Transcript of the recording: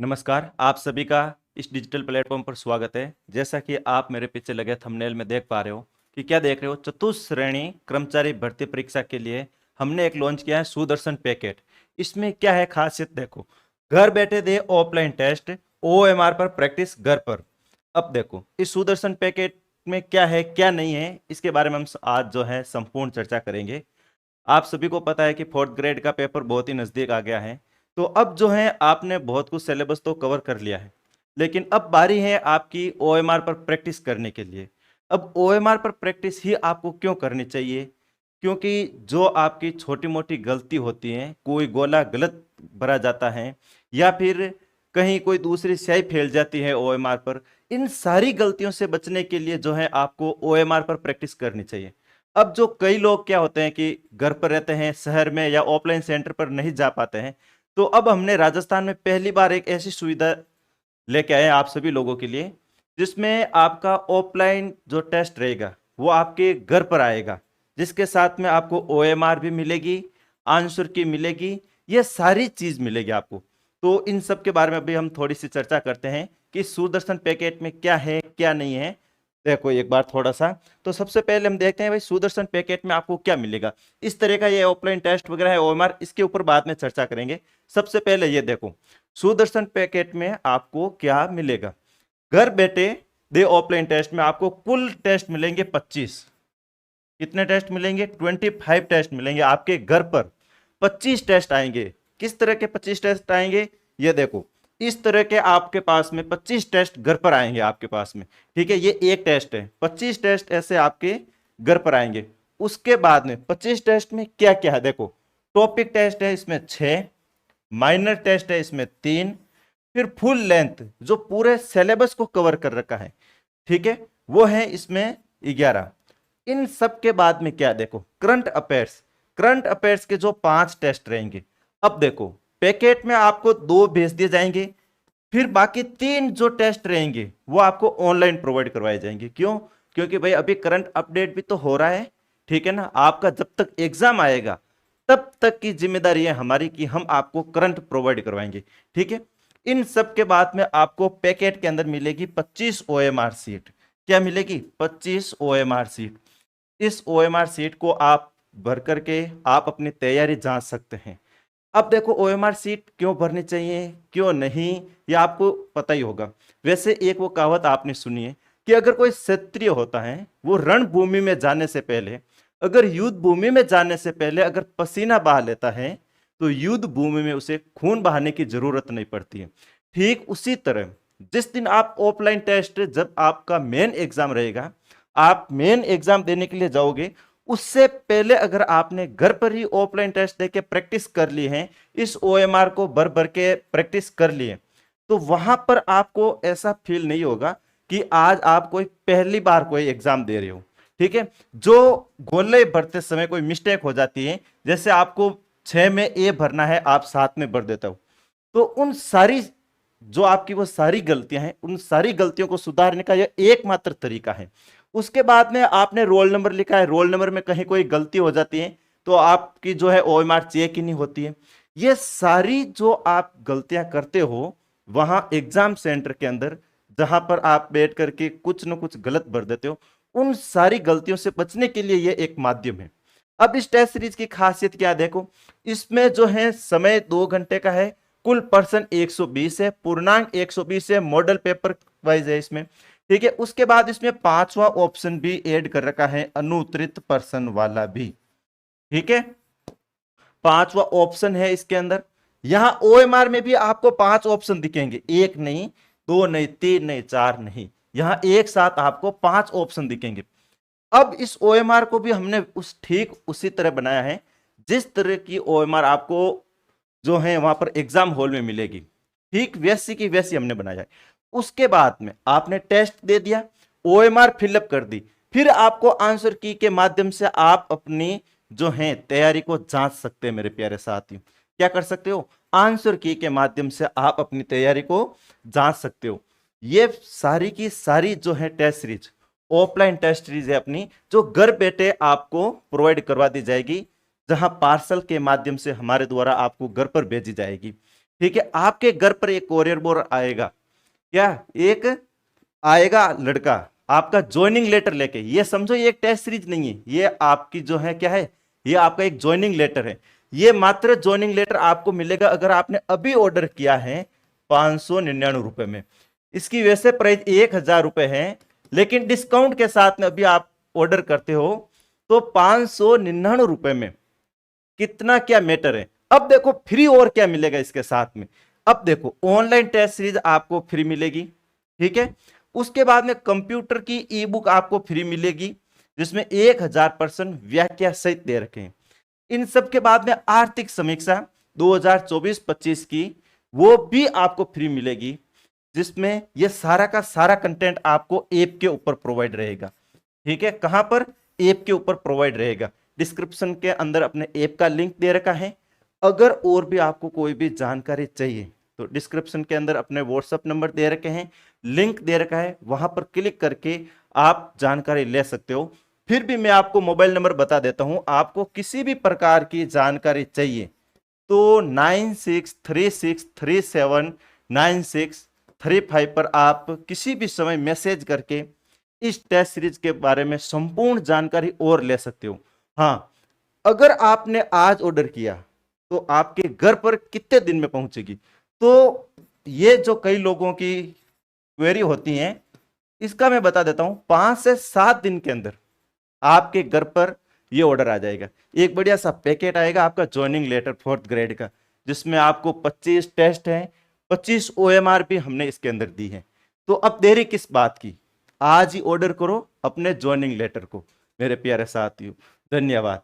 नमस्कार, आप सभी का इस डिजिटल प्लेटफॉर्म पर स्वागत है। जैसा कि आप मेरे पीछे लगे थंबनेल में देख पा रहे हो कि क्या देख रहे हो, चतुश्रेणी कर्मचारी भर्ती परीक्षा के लिए हमने एक लॉन्च किया है सुदर्शन पैकेट। इसमें क्या है खासियत देखो, घर बैठे दे ऑफलाइन टेस्ट, ओएमआर पर प्रैक्टिस घर पर। अब देखो इस सुदर्शन पैकेट में क्या है क्या नहीं है, इसके बारे में हम आज जो है संपूर्ण चर्चा करेंगे। आप सभी को पता है कि फोर्थ ग्रेड का पेपर बहुत ही नज़दीक आ गया है। तो अब जो है आपने बहुत कुछ सिलेबस तो कवर कर लिया है, लेकिन अब बारी है आपकी ओएमआर पर प्रैक्टिस करने के लिए। अब ओएमआर पर प्रैक्टिस ही आपको क्यों करनी चाहिए? क्योंकि जो आपकी छोटी मोटी गलती होती है, कोई गोला गलत भरा जाता है या फिर कहीं कोई दूसरी स्याही फैल जाती है ओएमआर पर, इन सारी गलतियों से बचने के लिए जो है आपको ओएमआर पर प्रैक्टिस करनी चाहिए। अब जो कई लोग क्या होते हैं कि घर पर रहते हैं, शहर में या ऑफलाइन सेंटर पर नहीं जा पाते हैं, तो अब हमने राजस्थान में पहली बार एक ऐसी सुविधा लेके आए हैं आप सभी लोगों के लिए, जिसमें आपका ऑफलाइन जो टेस्ट रहेगा वो आपके घर पर आएगा, जिसके साथ में आपको ओएमआर भी मिलेगी, आंसर की मिलेगी, ये सारी चीज मिलेगी आपको। तो इन सब के बारे में अभी हम थोड़ी सी चर्चा करते हैं कि सुदर्शन पैकेट में क्या है क्या नहीं है। देखो एक बार थोड़ा सा, तो सबसे पहले हम देखते हैं भाई सुदर्शन पैकेट में आपको क्या मिलेगा। इस तरह का ये ऑफलाइन टेस्ट वगैरह है ओएमआर, इसके ऊपर बाद में चर्चा करेंगे। सबसे पहले ये देखो सुदर्शन पैकेट में आपको क्या मिलेगा। घर बैठे दे ऑफलाइन टेस्ट में आपको कुल टेस्ट मिलेंगे 25। कितने टेस्ट मिलेंगे? 25 टेस्ट मिलेंगे आपके घर पर। 25 टेस्ट आएंगे। किस तरह के 25 टेस्ट आएंगे? ये देखो इस तरह के आपके पास में 25 टेस्ट घर पर आएंगे आपके पास में। ठीक है, ये एक टेस्ट है, 25 टेस्ट ऐसे आपके घर पर आएंगे। उसके बाद में 25 टेस्ट में क्या क्या है देखो, टॉपिक टेस्ट है इसमें 6, माइनर टेस्ट है इसमें 3, फिर फुल लेंथ जो पूरे सिलेबस को कवर कर रखा है, ठीक है, वो है इसमें 11। इन सब के बाद में क्या देखो, करंट अफेयर्स, करंट अफेयर्स के जो 5 टेस्ट रहेंगे। अब देखो पैकेट में आपको 2 भेज दिए जाएंगे, फिर बाकी 3 जो टेस्ट रहेंगे वो आपको ऑनलाइन प्रोवाइड करवाए जाएंगे। क्यों? क्योंकि भाई अभी करंट अपडेट भी तो हो रहा है, ठीक है ना। आपका जब तक एग्जाम आएगा तब तक की जिम्मेदारी है हमारी कि हम आपको करंट प्रोवाइड करवाएंगे, ठीक है। इन सब के बाद में आपको पैकेट के अंदर मिलेगी 25 ओएमआर सीट। क्या मिलेगी? 25 ओएमआर सीट। इस ओएमआर सीट को आप भर करके आप अपनी तैयारी जांच सकते हैं। अब देखो ओएमआर सीट क्यों भरनी चाहिए क्यों नहीं, ये आपको पता ही होगा। वैसे एक वो कहावत आपने सुनी है कि अगर कोई क्षत्रिय होता है वो रणभूमि में जाने से पहले, अगर युद्ध भूमि में जाने से पहले अगर पसीना बहा लेता है तो युद्ध भूमि में उसे खून बहाने की जरूरत नहीं पड़ती है। ठीक उसी तरह जिस दिन आप ऑफलाइन टेस्ट, जब आपका मेन एग्जाम रहेगा, आप मेन एग्जाम देने के लिए जाओगे, उससे पहले अगर आपने घर पर ही ऑफलाइन टेस्ट देके प्रैक्टिस कर ली है, इस ओएमआर को भर भर के प्रैक्टिस कर लिए, तो वहां पर आपको ऐसा फील नहीं होगा कि आज आप कोई पहली बार कोई एग्जाम दे रहे हो, ठीक है। जो गोले भरते समय कोई मिस्टेक हो जाती है, जैसे आपको 6 में ए भरना है आप 7 में भर देता हो, तो उन सारी जो आपकी वो सारी गलतियां हैं, उन सारी गलतियों को सुधारने का यह एकमात्र तरीका है। उसके बाद में आपने रोल नंबर लिखा है, रोल नंबर में कहीं कोई गलती हो जाती है तो आपकी जो है ओएमआर चेक ही नहीं होती है। ये सारी जो आप गलतियां करते हो वहां एग्जाम सेंटर के अंदर, जहां पर आप बैठ करके कुछ न कुछ गलत भर देते हो, उन सारी गलतियों से बचने के लिए ये एक माध्यम है। अब इस टेस्ट सीरीज की खासियत क्या देखो, इसमें जो है समय 2 घंटे का है, कुल पर्सन 120 है, पूर्णांक 120 है, मॉडल पेपर वाइज है इसमें, ठीक है। उसके बाद इसमें 5वां ऑप्शन भी ऐड कर रखा है, अनुत्तरित पर्सन वाला भी, ठीक है। 5वां ऑप्शन है इसके अंदर। यहां ओएमआर में भी आपको 5 ऑप्शन दिखेंगे, 1 नहीं, 2 नहीं, 3 नहीं, 4 नहीं, यहां एक साथ आपको 5 ऑप्शन दिखेंगे। अब इस ओएमआर को भी हमने ठीक उसी तरह बनाया है जिस तरह की ओएमआर आपको जो है वहां पर एग्जाम हॉल में मिलेगी, ठीक वैसी की वैसी हमने बनाया है। उसके बाद में आपने टेस्ट दे दिया, ओएमआर फिलअप कर दी, फिर आपको आंसर की के माध्यम से आप अपनी जो है तैयारी को जांच सकते हैं। मेरे प्यारे साथियों, क्या कर सकते हो? आंसर की के माध्यम से आप अपनी तैयारी को जांच सकते हो। ये सारी की सारी जो है test series, offline test series है अपनी, जो घर बैठे आपको प्रोवाइड करवा दी जाएगी, जहां पार्सल के माध्यम से हमारे द्वारा आपको घर पर भेजी जाएगी, ठीक है, आपके घर पर एक कोरियर बॉय आएगा, क्या एक आएगा लड़का आपका ज्वाइनिंग लेटर लेके। ये समझो ये एक टेस्ट सीरीज नहीं है, ये आपकी जो है क्या है, ये आपका एक ज्वाइनिंग लेटर है। ये मात्र ज्वाइनिंग लेटर आपको मिलेगा अगर आपने अभी ऑर्डर किया है 599 रुपए में। इसकी वैसे प्राइस 1000 रुपए है, लेकिन डिस्काउंट के साथ में अभी आप ऑर्डर करते हो तो 599 रुपए में। कितना क्या मैटर है। अब देखो फ्री और क्या मिलेगा इसके साथ में। अब देखो ऑनलाइन टेस्ट सीरीज आपको फ्री मिलेगी, ठीक है। उसके बाद में कंप्यूटर की ई बुक आपको फ्री मिलेगी, जिसमें 1000% व्याख्या सहित दे रखे हैं। इन सब के बाद में आर्थिक समीक्षा 2024-25 की वो भी आपको फ्री मिलेगी, जिसमें ये सारा का सारा कंटेंट आपको ऐप के ऊपर प्रोवाइड रहेगा, ठीक है। कहां पर, ऐप के ऊपर प्रोवाइड रहेगा। डिस्क्रिप्शन के अंदर अपने ऐप का लिंक दे रखा है। अगर और भी आपको कोई भी जानकारी चाहिए तो डिस्क्रिप्शन के अंदर अपने व्हाट्सएप नंबर दे रखे हैं, लिंक दे रखा है, वहां पर क्लिक करके आप जानकारी ले सकते हो। फिर भी मैं आपको मोबाइल नंबर बता देता हूं, आपको किसी भी प्रकार की जानकारी चाहिए तो 9636379635 पर आप किसी भी समय मैसेज करके इस टेस्ट सीरीज के बारे में संपूर्ण जानकारी और ले सकते हो। हाँ, अगर आपने आज ऑर्डर किया तो आपके घर पर कितने दिन में पहुंचेगी। तो ये जो कई लोगों की क्वेरी होती है, इसका मैं बता देता हूं, 5 से 7 दिन के अंदर आपके घर पर ये ऑर्डर आ जाएगा। एक बढ़िया सा पैकेट आएगा आपका ज्वाइनिंग लेटर 4th ग्रेड का, जिसमें आपको 25 टेस्ट है, 25 OMR भी हमने इसके अंदर दी है। तो अब देरी किस बात की, आज ही ऑर्डर करो अपने ज्वाइनिंग लेटर को मेरे प्यारे साथियों। धन्यवाद।